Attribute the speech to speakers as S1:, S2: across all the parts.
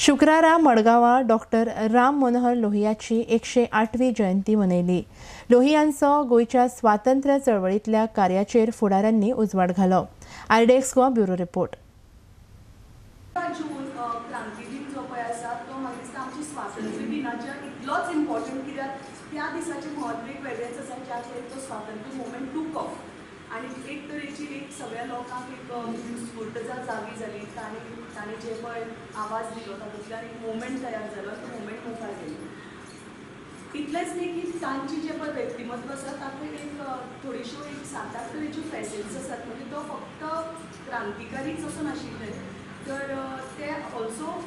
S1: शुक्रारा मडगांवां डॉक्टर राम मनोहर लोहियाची 108वी जयंती मनयली। लोहियांचो गोयच्या स्वातंत्र्य चळवळींतल्या कार्याचेर फुडाऱ्यांनी उजवाड घालो। आयडेक्स गोवा ब्युरो रिपोर्ट।
S2: जून क्रांती दिन जो पळय आसा तो म्हाका दिसता आमच्या स्वातंत्र्य दिनाच्या इतलोच इम्पॉर्टंट, कित्याक त्या दिसाचें म्हत्व एक वेगळेंच आसा ज्या खातीर तो स्वातंत्र्य मुवमेंट टूक ऑफ आनी एक तरेची एक सगळ्या लोकांक एक स्फूर्तजा जागी जाली। ताणी जे पळय आवाज दिलो तातूंतल्यान एक मुवमेंट तयार जालो, तो मुवमेंट मुखार गेलो। इतलेंच न्ही की तांची जे पळय व्यक्तिमत्व आसा तातूंत एक थोड्योश्यो एक 7-8 तरेच्यो फॅसेट्स आसात। म्हणजे तो फक्त क्रांतिकारीच असो नाशिल्ले, तर ते ऑल्सो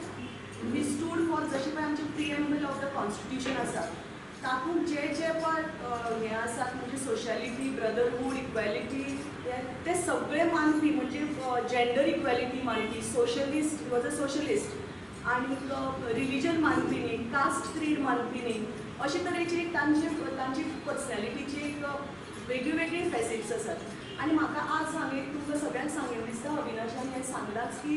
S2: वी स्टूड फॉर, जशें पळय आमचे प्रिएम्बल ऑफ द कॉन्स्टिट्यूशन आसा तातूंत जे जे पळय हें आसात, म्हणजे सोशलिटी, ब्रदरहूड, इक्वेलिटी, ते सगळे मानपी, म्हणजे जेंडर इक्वेलिटी मानपी, सोशलिस्ट वॉज अ सोशलिस्ट, आनी रिलीजन मानपी न्ही, कास्ट क्रीड मानपी न्ही, अशे तरेची तांची पर्सनॅलिटीची एक वेगळी वेगळी फॅसेट्स आसात। आनी म्हाका आज हांवें तुमकां सगळ्यांक सांगूंक दिसता, अविनाशान हें सांगलाच की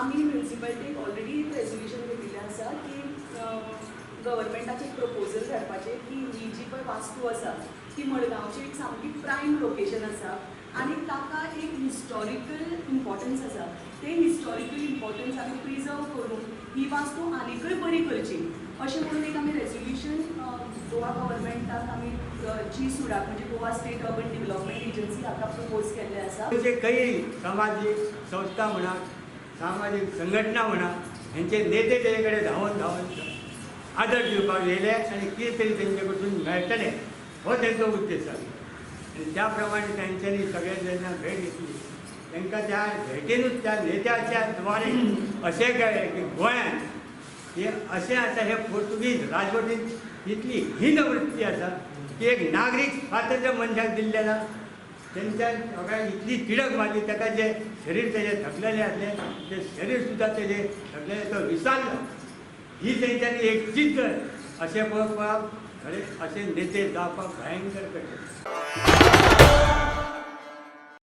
S2: आमी म्युनिसिपालिटीक ऑलरेडी एक रेजोल्युशन घेतिल्लें आसा की गव्हर्मेंटाचें एक प्रपोजल धाडपाचें की ही जी पळय वास्तू आसा ती मडगांवची एक सामकी प्रायम लोकेशन आसा आनी ताका एक हिस्टॉरिकल इम्पॉर्टन्स आसा। ते हिस्टॉरिकल इम्पॉर्टन्स आमी प्रिजर्व करून ही वास्तू आनीकय बरी करची अशें म्हणून एक आमी रेजोल्युशन गोवा गव्हर्मेंटाक आमी GSUDAक म्हणजे Goa state urban development agency हाका प्रपोज केल्लें आसा।
S3: म्हणजे काही सामाजिक संस्था म्हणा, सामाजिक संघटना म्हणा, हेंचे नेते तेजे कडेन धांवन आदर दिवपाक येयले आनी कितें तरी तेंचे कडसून मेळटलें हो तेंचो उद्देश आसा। आनी त्या प्रमाणे तांच्यांनी सगळे जेन्ना भेट घेतली तांकां त्या भेटेनूच त्या नेत्याच्या द्वारे अशें कळ्ळें की गोंयांत हे अशें आसा, हे पोर्तुगीज राजवटींत इतली हीन वृत्ती आसा की एक नागरीक स्वातंत्र्य मनशाक दिल्लें ना, तेंच्या सगळ्यांक इतली तिडक मारली, ताका जे शरीर तेजें थकलेलें आसलें तें शरीर सुद्दां तेजें थकलेलें तो विसारलो। ही तेंच्यांनी एक जिद्द अशें पळोवपाक खरें अशें नेते जावपाक भयंकर कठीण।